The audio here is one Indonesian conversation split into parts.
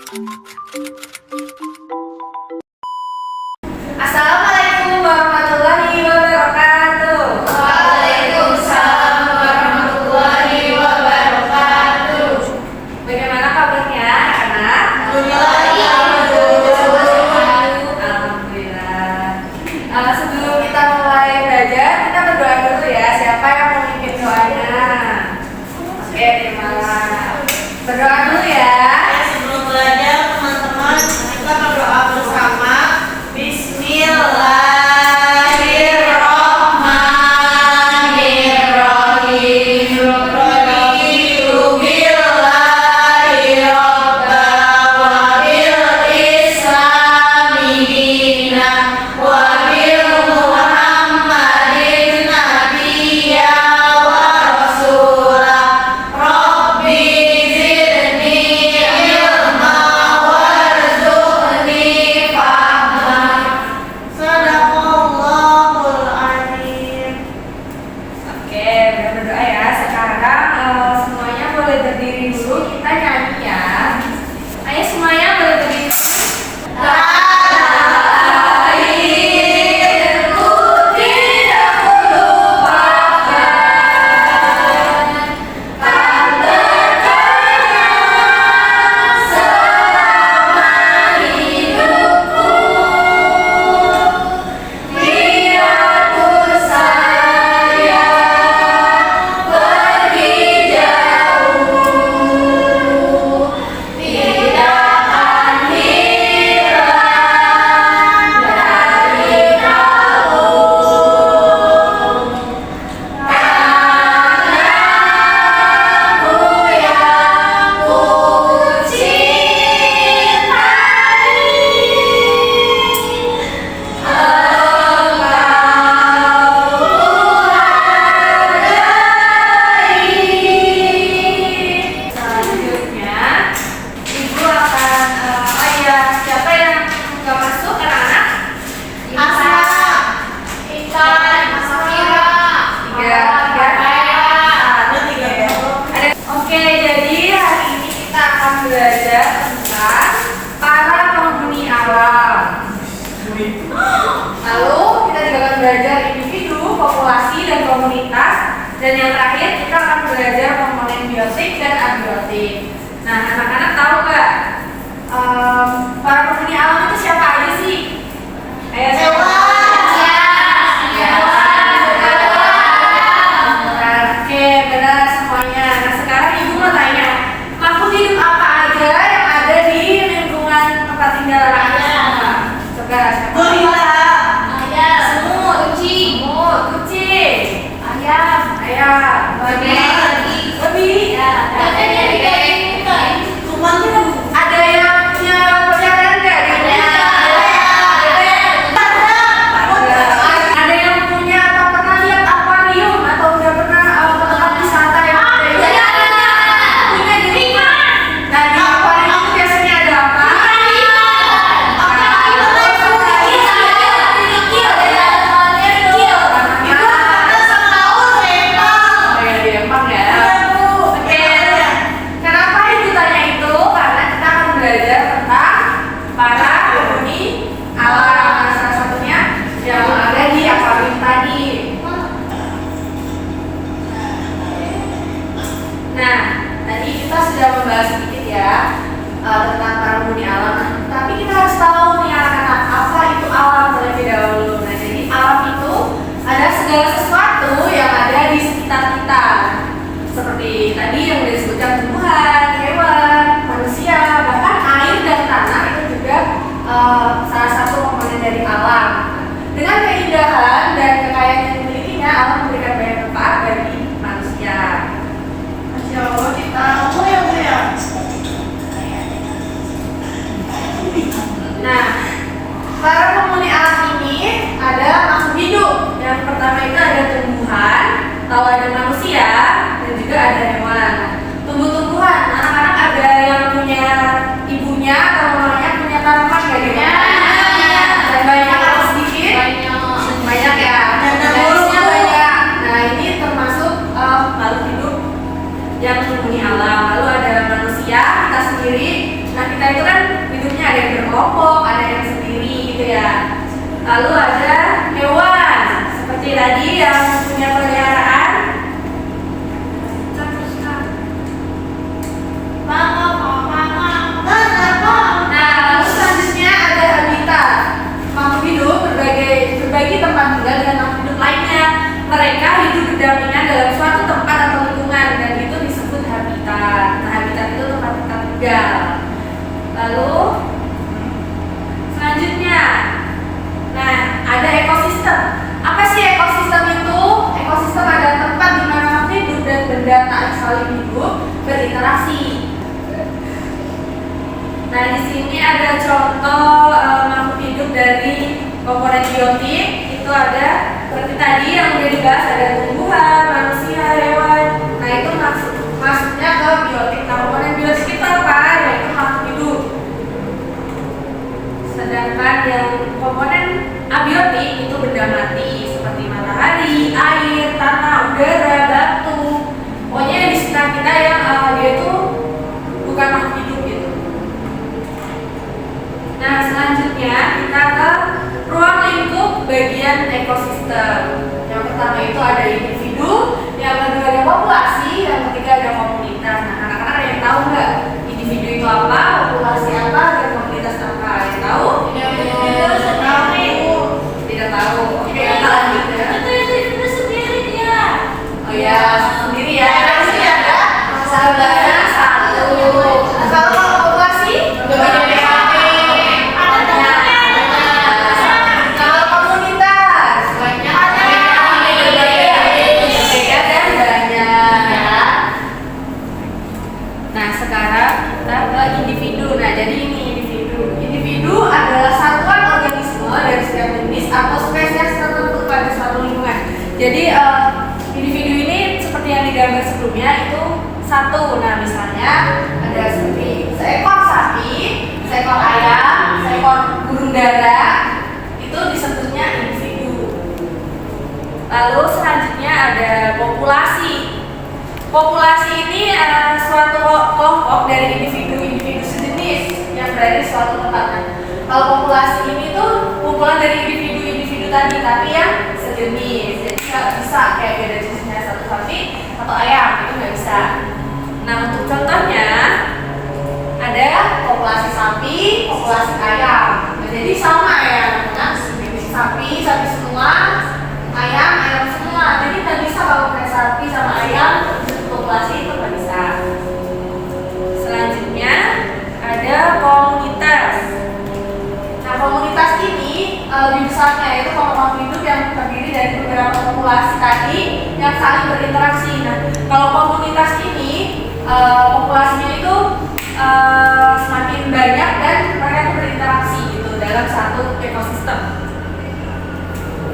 Assalamualaikum warahmatullahi wabarakatuh. Waalaikumsalam warahmatullahi wabarakatuh. Bagaimana kabarnya anak-anak? Alhamdulillah. Sebelum kita mulai belajar, kita berdoa dulu ya. Siapa yang mau memimpin doanya? Oke, terima. Berdoa dulu ya. Sebelum belajar, teman-teman, kita berdoa bersama. Bismillahirrahmanirrahim. Raditu billahi robba wa bil islami dina wa bil muhammadin nabiyya wa rasulah. Rabbi zidni ilma warzuqni fahma. Sadaqallahul azim. Oke, udah berdoa ya. Sekarang semuanya boleh berdiri dulu. Kita nyanyi ya. Ayo semuanya boleh berdiri. Lahirku tidak melupakan, tak terkenang selama hidupku. Biarpun saya pergi jauh, tidak akan hilang dari kalbu. Anakku yang ku cintai, Selanjutnya, Ibu akan siapa yang nggak masuk anak-anak? Asma, Intan, Asmira, Tiga. Oke, jadi hari ini kita akan belajar tentang para penghuni alam. Lalu kita juga akan belajar individu, populasi, dan komunitas. Dan yang terakhir kita akan belajar komponen biotik dan abiotik. Nah, anak-anak tahu nggak para penghuni alam itu siapa aja sih? Ayo, Oke, benar semuanya. Nah, sekarang Ibu mau tanya, makhluk hidup apa aja yang ada di lingkungan tempat tinggal anak-anak? Coba siapa? Semut, kucing, ayam, babi. Ada yang punya peliharaan nggak di rumah? Ada yang punya atau pernah lihat akuarium atau udah pernah ke tempat wisata yang ada punya di rumah? Nah, di akuarium itu biasanya ada apa? Oh ya, di Empang ya. Oke. Kenapa Ibu tanya itu? Karena kita akan belajar tentang para penghuni alam. Salah satunya yang ada di akuarium tadi. Nah, tadi kita sudah membahas sedikit ya tentang para penghuni alam. Tapi kita harus tahu nih anak-anak, apa itu alam terlebih dahulu. Nah, jadi alam itu ada segala sesuatu yang ada di sekitar kita. Seperti tadi yang sudah disebutkan tumbuhan, hewan, manusia, bahkan air dan tanah itu juga salah satu komponen dari alam. Dengan keindahan dan kekayaan yang dimilikinya, alam memberikan banyak manfaat bagi manusia. Masya Allah, kita tahu ya Bu ya. Nah, para penghuni alam ini ada makhluk hidup. Yang pertama itu ada tumbuhan, lalu ada manusia, dan juga ada hewan. Tumbuh-tumbuhan, anak-anak ada yang punya ibunya atau mamanya punya tanaman nggak gitu? Dan banyak atau sedikit? Banyak ya. Jenisnya banyak. Nah, ini termasuk makhluk hidup yang menghuni alam. Lalu ada manusia, kita sendiri. Nah, kita itu kan hidupnya ada yang berkelompok, ada yang sendiri gitu ya. Lalu ada hewan seperti tadi yang punya peliharaan. Nah, lalu selanjutnya ada habitat. Makhluk hidup berbagi tempat tinggal dengan makhluk hidup lainnya. Mereka hidup berdampingan dalam suatu tempat atau lingkungan dan itu disebut habitat. Nah, habitat itu tempat tinggal. Lalu selanjutnya, nah ada ekosistem. Apa sih ekosistem itu? Ekosistem adalah tempat di mana makhluk hidup dan benda tak saling hidup berinteraksi. Nah, di sini ada contoh makhluk hidup dari komponen biotik. Itu ada seperti tadi yang udah dibahas, ada tumbuhan, manusia, hewan. Nah, itu maksudnya ke biotik. Nah, komponen biotik itu apa? Yaitu makhluk hidup. Sedangkan yang komponen abiotik itu benda mati seperti matahari, air, tanah, udara, batu. Pokoknya di sekitar kita yang dia itu bukan makhluk hidup gitu. Nah, selanjutnya kita ke ruang lingkup bagian ekosistem. Yang pertama itu ada individu, yang kedua ada populasi, yang ketiga ada komunitas. Nah, anak-anak ada yang tahu nggak individu itu apa, populasi apa, dan komunitas apa? Ada yang tahu? Tidak tahu. Oke, kita lanjut ya. Itu sendiri dia. Oh ya, sendiri ya. Di sini ada sahabatnya satu. Kalau populasi, jadi individu ini seperti yang digambar sebelumnya itu satu. Nah, misalnya ada seperti seekor sapi, seekor ayam, seekor burung dara, itu disebutnya individu. Lalu selanjutnya ada populasi. Populasi ini suatu kelompok dari individu-individu sejenis yang berada di suatu tempat. Kalau populasi ini tuh kumpulan dari individu-individu tadi, tapi yang sejenis. Jadi nggak bisa kayak beda jenisnya satu sapi atau ayam, itu nggak bisa. Nah, untuk contohnya ada populasi sapi, populasi ayam. Nah, jadi sama ya, kan? Sapi semua, ayam semua. Jadi nggak bisa kalau kayak sapi sama ayam populasi itu nggak bisa. Selanjutnya ada komunitas. Nah, komunitas ini lebih besarnya yaitu kelompok hidup yang terdiri dari beberapa populasi tadi yang saling berinteraksi. Nah, kalau komunitas ini populasinya itu semakin banyak dan mereka itu berinteraksi gitu dalam satu ekosistem.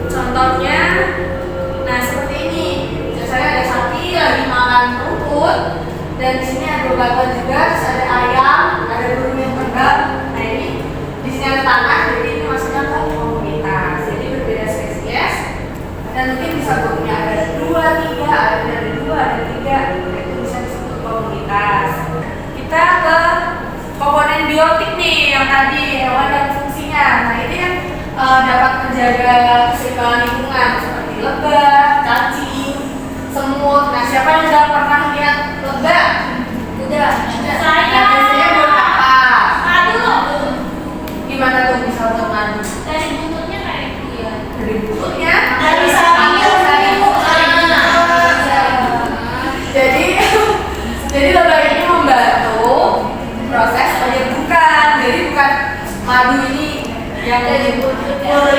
Contohnya, nah seperti ini. Biasanya ada sapi lagi makan rumput dan di sini ada bebatuan juga, terus ada ayam, ada burung yang terbang. Nah, ini di sini ada tanah, jadi ini maksudnya ke komunitas. Jadi berbeda spesies dan mungkin bisa punya ada 2, 3, ada 2, ada 3, itu bisa disebut komunitas. Kita ke komponen biotik nih yang tadi hewan dan fungsinya. Nah, ini kan dapat menjaga keseimbangan lingkungan seperti lebah, cacing, semut. Nah, siapa yang sudah pernah lihat lebah? Udah. Saya. Nah, biasanya buat apa? Madu. Gimana tuh bisa untuk madu? Dari buntutnya kayak itu ya. Dari bututnya? Dari sapinya. Jadi lebah ini membantu proses penyerbukan. Jadi bukan madu ini yang dari bututnya. Oh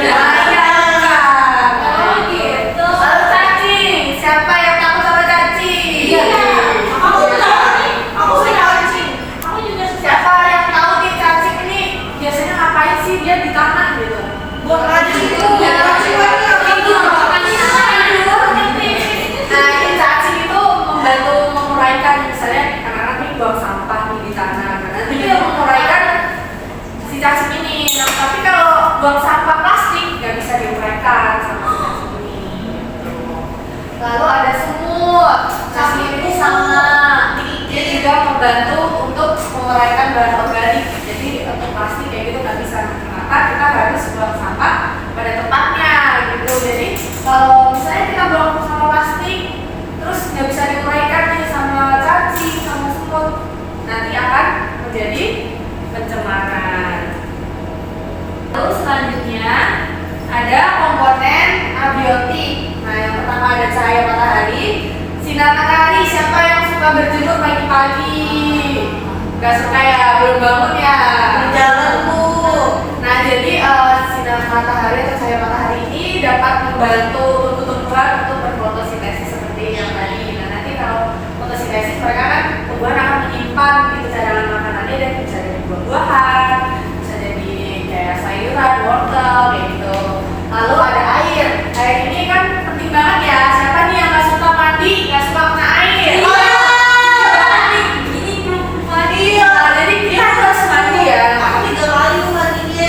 gitu. Lalu cacing, siapa yang takut sama cacing? Iya. Aku tahu nih. Aku suka cacing. Aku juga suka. Siapa yang tahu nih cacing ini biasanya ngapain sih dia di tanah gitu? Buat cacing itu. Nah, ini cacing itu membantu menguraikan, misalnya anak-anak ini buang sampah nih di tanah, nanti dia menguraikan si cacing ini. Nah, tapi kalau buang sampah plastik nggak bisa diuraikan sama si cacing ini. Lalu ada semut. Cacing ini sama, dia juga membantu untuk menguraikan bahan organik. Jadi untuk plastik kayak gitu nggak bisa. Maka kita harus buang sampah pada tempatnya gitu. Jadi kalau misalnya kita buang sampah plastik terus nggak bisa diuraikan nih sama cacing sama semut, nanti akan menjadi pencemaran. Lalu selanjutnya ada komponen abiotik. Nah, yang pertama ada cahaya matahari. Sinar matahari, siapa yang suka berjemur pagi-pagi? Gak suka ya, belum bangun ya? Jalan Bu. Nah, jadi sinar matahari atau cahaya matahari ini dapat membantu tumbuh-tumbuhan untuk berfotosintesis seperti yang tadi. Nah, nanti kalau fotosintesis mereka kan tumbuhan akan menyimpan gitu cadangan makanannya dan bisa jadi buah-buahan, bisa jadi kayak sayuran, wortel kayak gitu. Lalu ada air. Air ini kan penting banget ya. Siapa nih yang nggak suka mandi, nggak suka kena air? Ini belum mandi ya. Nah, jadi kita harus mandi ya. Aku 3 kali mandinya.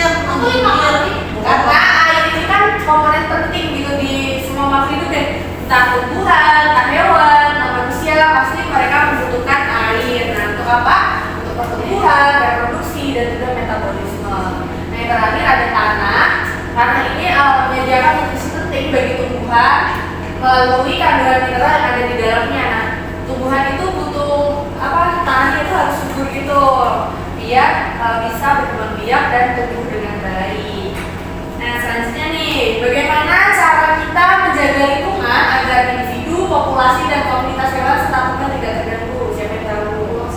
Karena air ini kan komponen penting gitu di semua makhluk hidup deh. Entah tumbuhan, entah hewan, entah manusia, pasti mereka membutuhkan air. Nah, untuk apa? Untuk pertumbuhan, reproduksi, dan juga metabolisme. Nah, yang terakhir ada tanah. Tanah ini menyediakan nutrisi penting bagi tumbuhan melalui kandungan mineral yang ada di dalamnya. Nah, tumbuhan itu butuh apa? Tanahnya itu harus subur gitu, biar bisa berkembang biak dan tumbuh dengan baik. Nah, selanjutnya nih, bagaimana cara kita menjaga lingkungan agar individu, populasi, dan komunitas hewan serta tumbuhan tidak terganggu? Siapa yang tahu?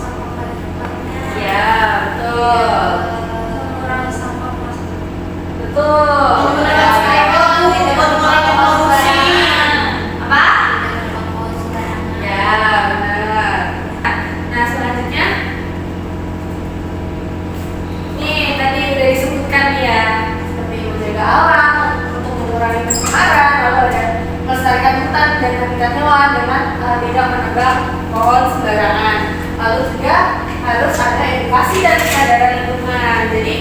Ya, betul. Betul. Apa? Ya, benar. Nah, selanjutnya nih tadi udah disebutkan ya, seperti menjaga alam untuk mengurangi pencemaran, lalu ada melestarikan hutan dan habitat hewan dengan tidak menebang pohon sembarangan. Lalu juga harus ada edukasi dan kesadaran lingkungan. Jadi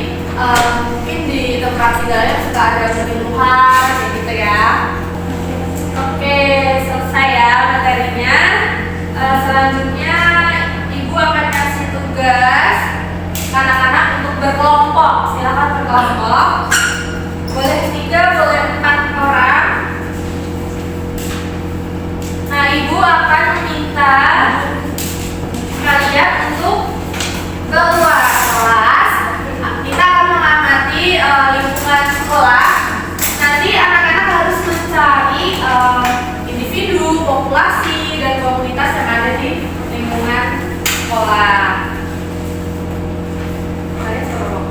mungkin di tempat tinggalnya suka ada penyuluhan kayak gitu ya. Oke, selesai ya materinya. Selanjutnya ibu akan kasih tugas anak-anak untuk berkelompok. Silakan berkelompok. Boleh 3, boleh 4 orang. Nah, ibu akan meminta kalian untuk keluar kelas. Kita akan mengamati lingkungan sekolah. Nanti anak-anak harus mencari individu, populasi, dan komunitas yang ada di lingkungan sekolah. Kalian suruh.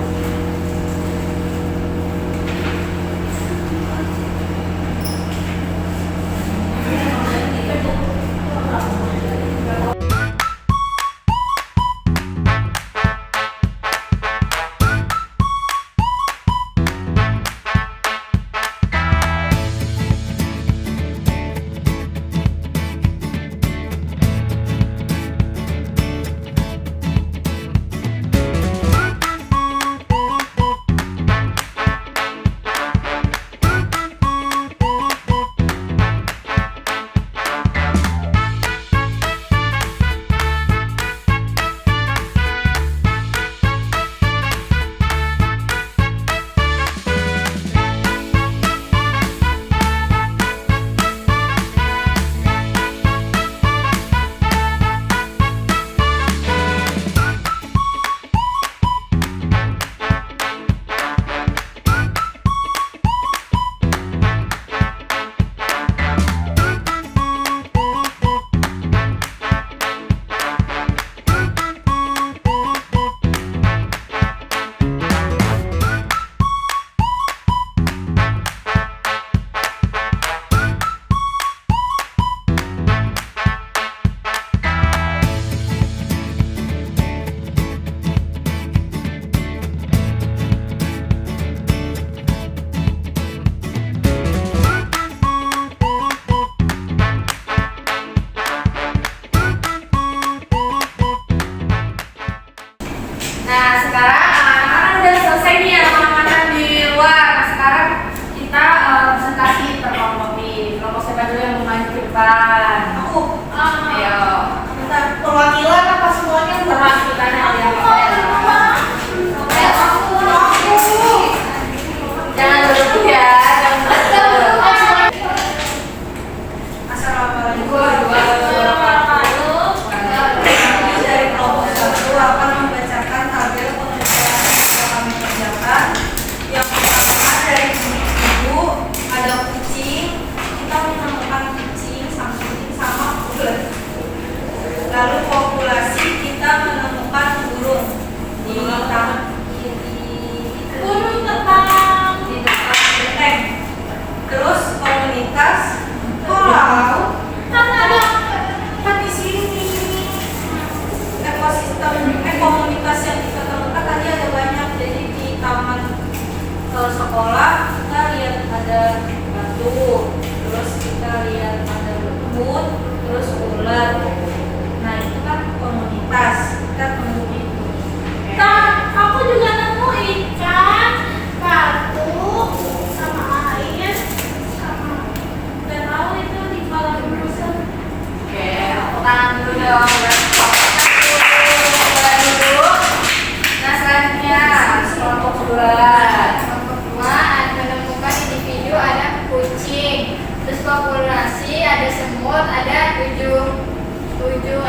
keempat. Kelompok 2 menemukan individu ada kucing. Terus populasi ada semut, ada 7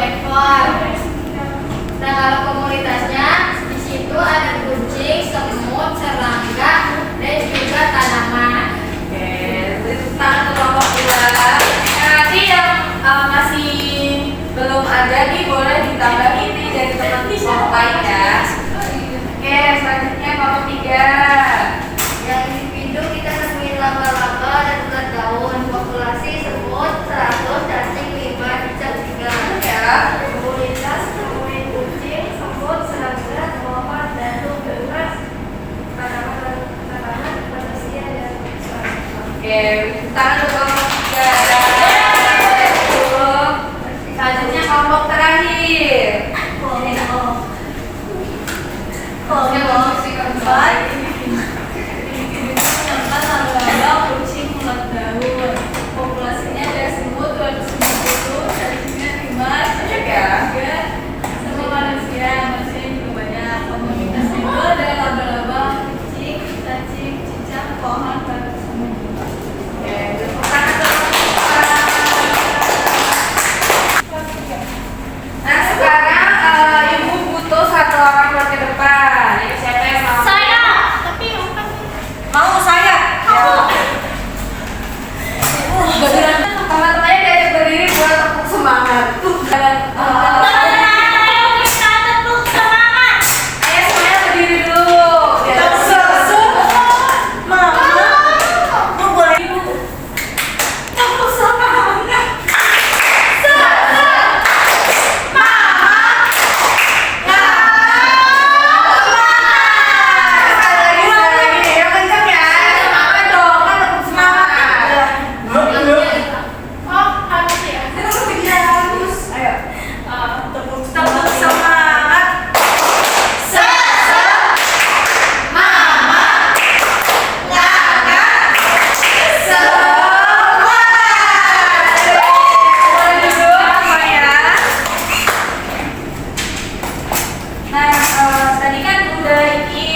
ekor. Nah, kalau komunitasnya di situ ada kucing, semut, serangga, dan juga tanaman. Oke, tepuk tangan untuk kelompok 2. Nanti yang masih belum ada nih boleh ditambahin nih dari teman kelompok lain ya. Oke, selanjutnya kelompok 3. Yang individu kita temuin laba-laba dan ulat daun. Populasi semut 100, cacing 5, cicak 3. Ya. Komunitas temuin kucing, semut, serangga, pohon, batu, beras, tanaman, manusia dan Oke, tepuk tangan untuk kelompok 3. Selanjutnya kelompok terakhir. Kelompok si keempat menemukan laba-laba, kucing, ulat daun. Populasinya ada semut 250, cacingnya 5, cicak 3, sama manusia juga banyak. Komunitasnya itu ada laba-laba, kucing, cacing, cicak, pohon, batu, semut. Oke, tepuk tangan untuk kelompok 4. Nah, sekarang ibu butuh satu orang buat ke depan. Ini siapa yang mau? tapi Mau saya? Teman-temannya diajak berdiri buat tepuk semangat. Ayo semuanya berdiri dulu. Sekali lagi, yang kencang ya. Semangat dong, kan tepuk semangat. Ayo. Tepuk semangat. Boleh duduk semuanya. Nah, tadi kan udah ini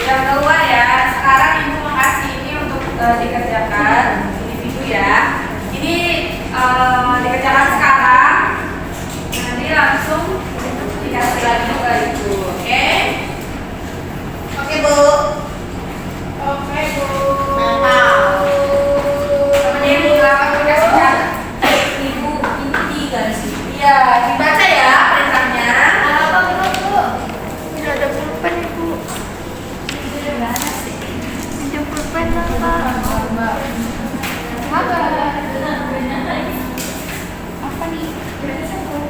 yang keluar ya. Sekarang ibu mau kasih ini untuk dikerjakan individu ya. Ini dikerjakan sekarang. Nanti langsung dikasih lagi ke ibu. Oke? Oke, Bu. Temennya ibu belakang udah sudah. Ibu inti garis. Iya, dibaca ya perintahnya. Apa Bu? Tidak ada pulpen, Ibu. Pinjam pulpen apa? Apa nih?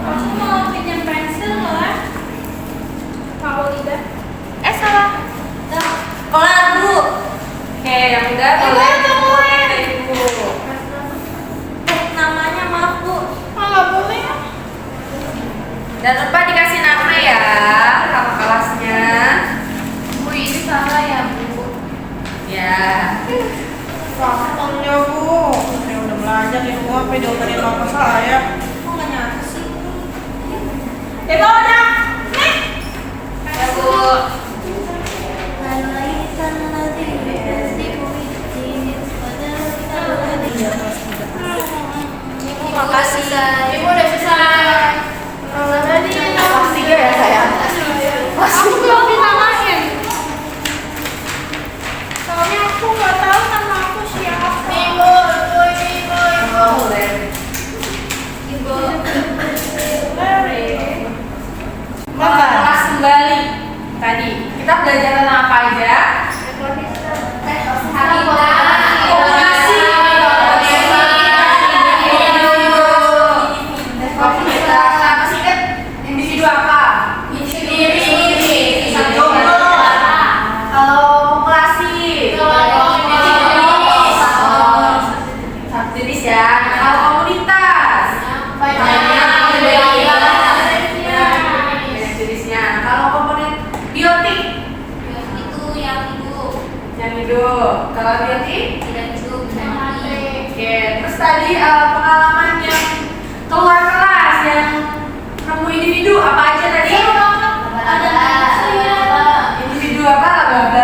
Aku mau pinjam pensil loh. Mau tidak? Salah. Kelar, Bu. Oke, yang udah boleh dibuat ke ibu. Namanya maaf, Bu. Nggak boleh. Dan lupa dikasih nama ya, nama kelasnya. Bu, ini salah ya, Bu? Ya. Faktornya Bu, saya udah belajar di rumah, apa diomelin bapak saya? Kok nggak nyata sih? Bawa dah. Ya, Bu. Makasih. Ibu udah bisa. Tadi Kelas 3 ya, sayang. aku belum dinamain. Soalnya aku nggak tahu nama aku siapa. Ibu. Boleh. Ibu. Kelas kembali. Tadi kita belajar tentang apa aja? Komunikasi. Komunitas. Nah, masih ingat individu apa? Individu. Kalau populasi. Satu jenis ya. Kalau komunitas. Jenisnya. Kalau komponen biotik. Yang hidup. Kalau biotik. Oke, terus tadi pengalaman yang keluar kelas yang nemu individu apa aja tadi? Individu apa? Laba-laba.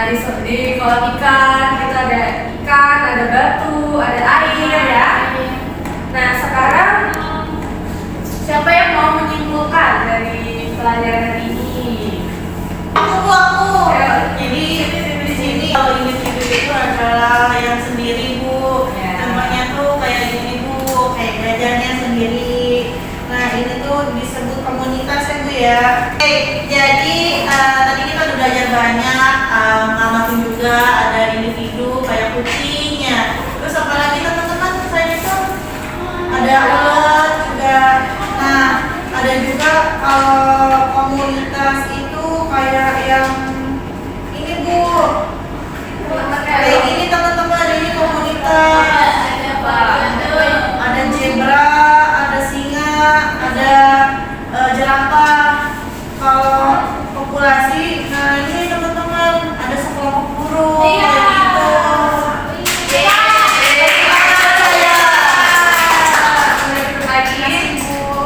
di kolam ikan kita ada ikan, ada batu, ada air ya. Nah sekarang siapa yang mau menyimpulkan dari pelajaran ini? Aku. Ya. Jadi di sini kalau individu itu adalah yang sendiri Bu. Ya. Contohnya tuh kayak gini Bu, kayak belajarnya sendiri. Nah ini tuh disebut komunitas ya Bu ya. Oke, jadi tadi kita udah belajar banyak, ngamatin juga ada individu kayak kucingnya. Terus apalagi teman-teman selain itu ada ulat juga. Nah ada juga komunitas itu kayak yang ini Bu. Kayak gini teman-teman, ini komunitas. Ada zebra, ada singa, ada jerapah. Kalau populasi, nah ini teman-teman ada sekelompok burung kayak gitu.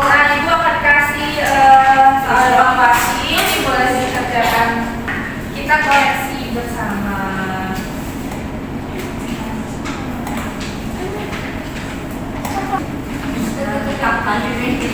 Nah, ibu akan kasih observasi, ini boleh dikerjakan. Kita koreksi bersama. Kapan ini?